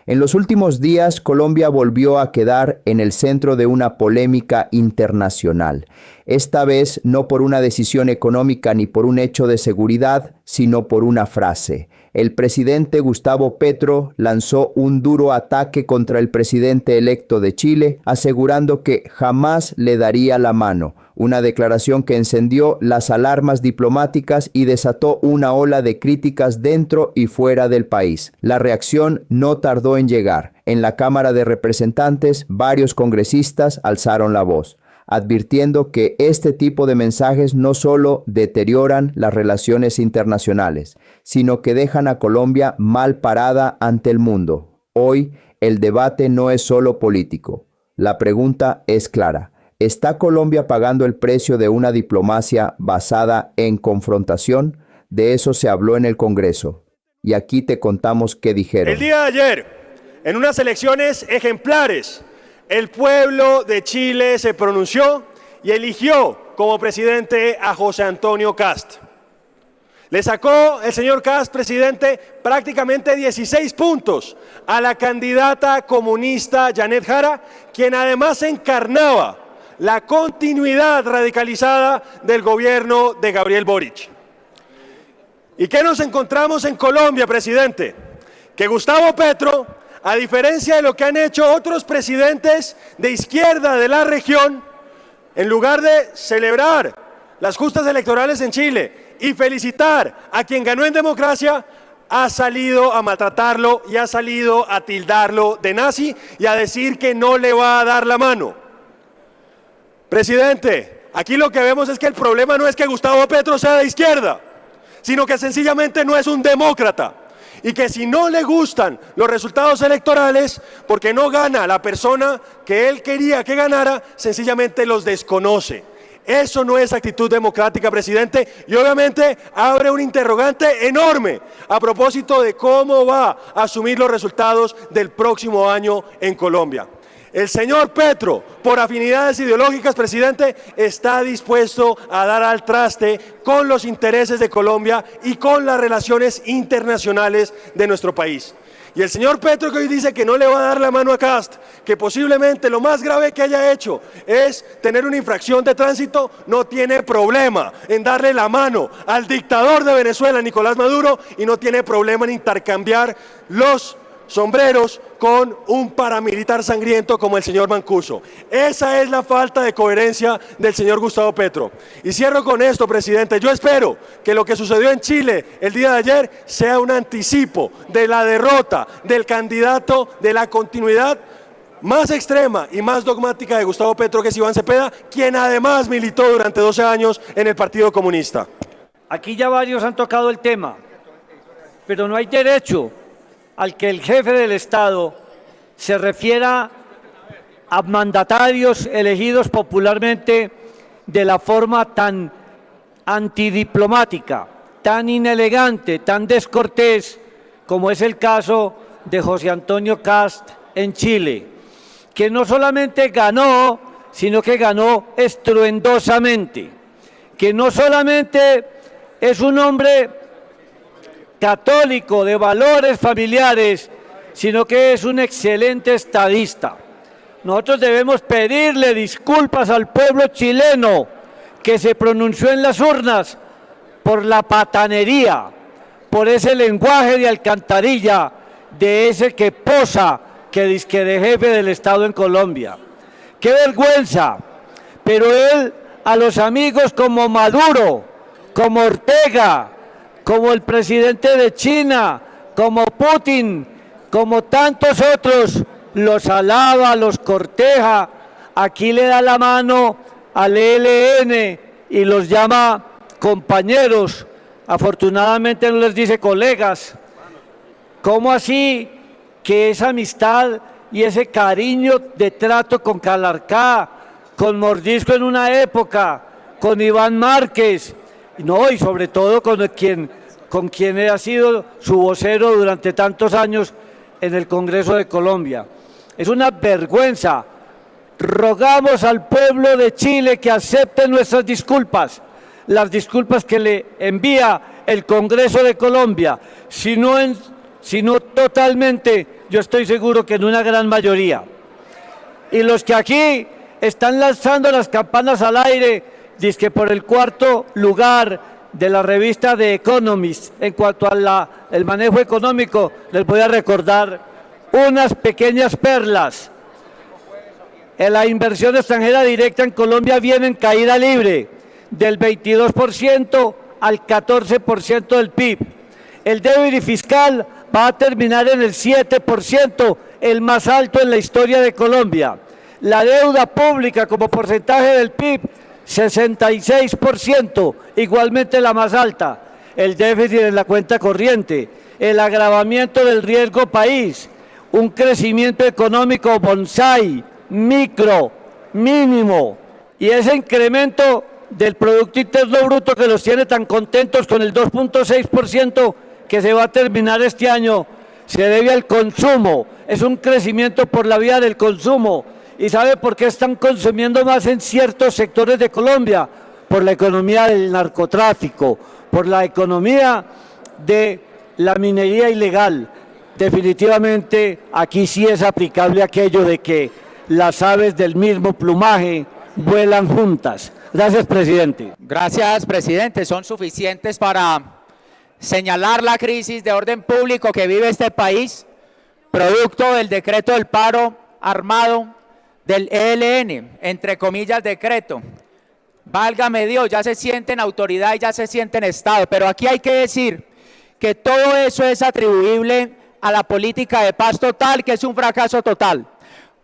En los últimos días, Colombia volvió a quedar en el centro de una polémica internacional. Esta vez no por una decisión económica ni por un hecho de seguridad, sino por una frase. El presidente Gustavo Petro lanzó un duro ataque contra el presidente electo de Chile, asegurando que jamás le daría la mano. Una declaración que encendió las alarmas diplomáticas y desató una ola de críticas dentro y fuera del país. La reacción no tardó en llegar. En la Cámara de Representantes, varios congresistas alzaron la voz, advirtiendo que este tipo de mensajes no solo deterioran las relaciones internacionales, sino que dejan a Colombia mal parada ante el mundo. Hoy, el debate no es solo político. La pregunta es clara. ¿Está Colombia pagando el precio de una diplomacia basada en confrontación? De eso se habló en el Congreso. Y aquí te contamos qué dijeron. El día de ayer, en unas elecciones ejemplares, el pueblo de Chile se pronunció y eligió como presidente a José Antonio Kast. Le sacó el señor Kast, presidente, prácticamente 16 puntos a la candidata comunista Janet Jara, quien además encarnaba la continuidad radicalizada del gobierno de Gabriel Boric. ¿Y qué nos encontramos en Colombia, presidente? Que Gustavo Petro, a diferencia de lo que han hecho otros presidentes de izquierda de la región, en lugar de celebrar las justas electorales en Chile y felicitar a quien ganó en democracia, ha salido a maltratarlo y ha salido a tildarlo de nazi y a decir que no le va a dar la mano. Presidente, aquí lo que vemos es que el problema no es que Gustavo Petro sea de izquierda, sino que sencillamente no es un demócrata. Y que si no le gustan los resultados electorales, porque no gana la persona que él quería que ganara, sencillamente los desconoce. Eso no es actitud democrática, presidente, y obviamente abre un interrogante enorme a propósito de cómo va a asumir los resultados del próximo año en Colombia. El señor Petro, por afinidades ideológicas, presidente, está dispuesto a dar al traste con los intereses de Colombia y con las relaciones internacionales de nuestro país. Y el señor Petro, que hoy dice que no le va a dar la mano a Kast, que posiblemente lo más grave que haya hecho es tener una infracción de tránsito, no tiene problema en darle la mano al dictador de Venezuela, Nicolás Maduro, y no tiene problema en intercambiar los sombreros con un paramilitar sangriento como el señor Mancuso. Esa es la falta de coherencia del señor Gustavo Petro. Y cierro con esto, presidente. Yo espero que lo que sucedió en Chile el día de ayer sea un anticipo de la derrota del candidato de la continuidad más extrema y más dogmática de Gustavo Petro, que es Iván Cepeda, quien además militó durante 12 años en el Partido Comunista. Aquí ya varios han tocado el tema, pero no hay derecho al que el jefe del Estado se refiera a mandatarios elegidos popularmente de la forma tan antidiplomática, tan inelegante, tan descortés, como es el caso de José Antonio Kast en Chile, que no solamente ganó, sino que ganó estruendosamente, que no solamente es un hombre católico de valores familiares, sino que es un excelente estadista. Nosotros debemos pedirle disculpas al pueblo chileno que se pronunció en las urnas por la patanería, por ese lenguaje de alcantarilla de ese que posa que dizque de jefe del Estado en Colombia. ¡Qué vergüenza! Pero él a los amigos como Maduro, como Ortega, como el presidente de China, como Putin, como tantos otros, los alaba, los corteja, aquí le da la mano al ELN y los llama compañeros, afortunadamente no les dice colegas. ¿Cómo así que esa amistad y ese cariño de trato con Calarcá, con Mordisco en una época, con Iván Márquez, no, y sobre todo con quien ha sido su vocero durante tantos años en el Congreso de Colombia? Es una vergüenza. Rogamos al pueblo de Chile que acepte nuestras disculpas, las disculpas que le envía el Congreso de Colombia, sino totalmente yo estoy seguro que en una gran mayoría. Y los que aquí están lanzando las campanas al aire, dizque por el cuarto lugar de la revista The Economist en cuanto al manejo económico, les voy a recordar unas pequeñas perlas. La inversión extranjera directa en Colombia viene en caída libre, del 22% al 14% del PIB. El déficit fiscal va a terminar en el 7%, el más alto en la historia de Colombia. La deuda pública como porcentaje del PIB, 66%, igualmente la más alta. El déficit en la cuenta corriente, el agravamiento del riesgo país, un crecimiento económico bonsai, micro, mínimo, y ese incremento del Producto Interno Bruto que los tiene tan contentos con el 2.6% que se va a terminar este año, se debe al consumo, es un crecimiento por la vía del consumo. ¿Y sabe por qué están consumiendo más en ciertos sectores de Colombia? Por la economía del narcotráfico, por la economía de la minería ilegal. Definitivamente aquí sí es aplicable aquello de que las aves del mismo plumaje vuelan juntas. Gracias, presidente. Gracias, presidente. Son suficientes para señalar la crisis de orden público que vive este país, producto del decreto del paro armado del ELN, entre comillas decreto. Válgame Dios, ya se sienten autoridad y ya se sienten Estado, pero aquí hay que decir que todo eso es atribuible a la política de paz total, que es un fracaso total.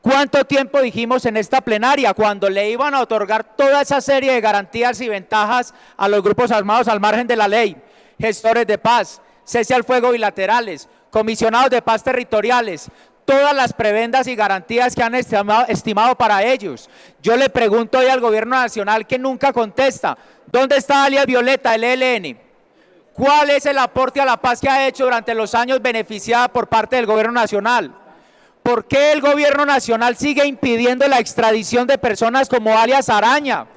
¿Cuánto tiempo dijimos en esta plenaria cuando le iban a otorgar toda esa serie de garantías y ventajas a los grupos armados al margen de la ley? Gestores de paz, cese al fuego bilaterales, comisionados de paz territoriales, todas las prebendas y garantías que han estimado para ellos. Yo le pregunto hoy al gobierno nacional que nunca contesta, ¿dónde está alias Violeta, el ELN? ¿Cuál es el aporte a la paz que ha hecho durante los años beneficiada por parte del gobierno nacional? ¿Por qué el gobierno nacional sigue impidiendo la extradición de personas como alias Araña?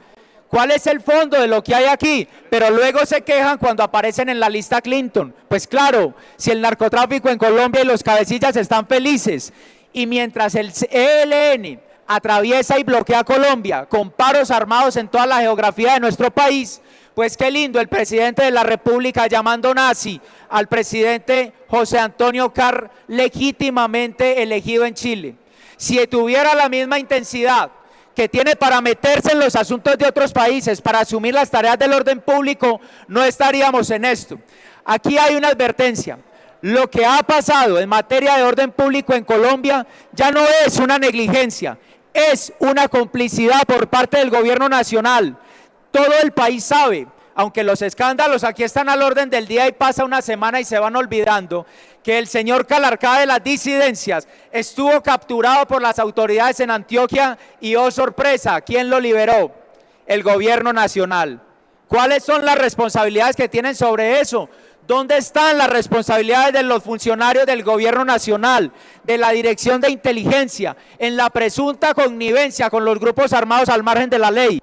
¿Cuál es el fondo de lo que hay aquí? Pero luego se quejan cuando aparecen en la lista Clinton. Pues claro, si el narcotráfico en Colombia y los cabecillas están felices, y mientras el ELN atraviesa y bloquea Colombia con paros armados en toda la geografía de nuestro país, pues qué lindo el presidente de la República llamando nazi al presidente José Antonio Carr, legítimamente elegido en Chile. Si tuviera la misma intensidad que tiene para meterse en los asuntos de otros países, para asumir las tareas del orden público, no estaríamos en esto. Aquí hay una advertencia. Lo que ha pasado en materia de orden público en Colombia ya no es una negligencia, es una complicidad por parte del gobierno nacional. Todo el país sabe, aunque los escándalos aquí están al orden del día y pasa una semana y se van olvidando, que el señor Calarcá de las disidencias estuvo capturado por las autoridades en Antioquia y, oh sorpresa, ¿quién lo liberó? El gobierno nacional. ¿Cuáles son las responsabilidades que tienen sobre eso? ¿Dónde están las responsabilidades de los funcionarios del gobierno nacional, de la dirección de inteligencia, en la presunta connivencia con los grupos armados al margen de la ley?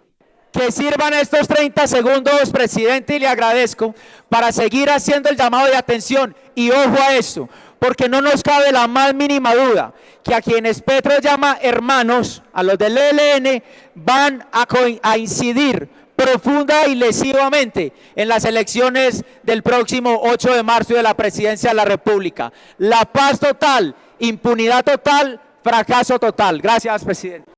Que sirvan estos 30 segundos, presidente, y le agradezco, para seguir haciendo el llamado de atención. Y ojo a esto, porque no nos cabe la más mínima duda que a quienes Petro llama hermanos, a los del ELN, van a incidir profunda y lesivamente en las elecciones del próximo 8 de marzo de la presidencia de la República. La paz total, impunidad total, fracaso total. Gracias, presidente.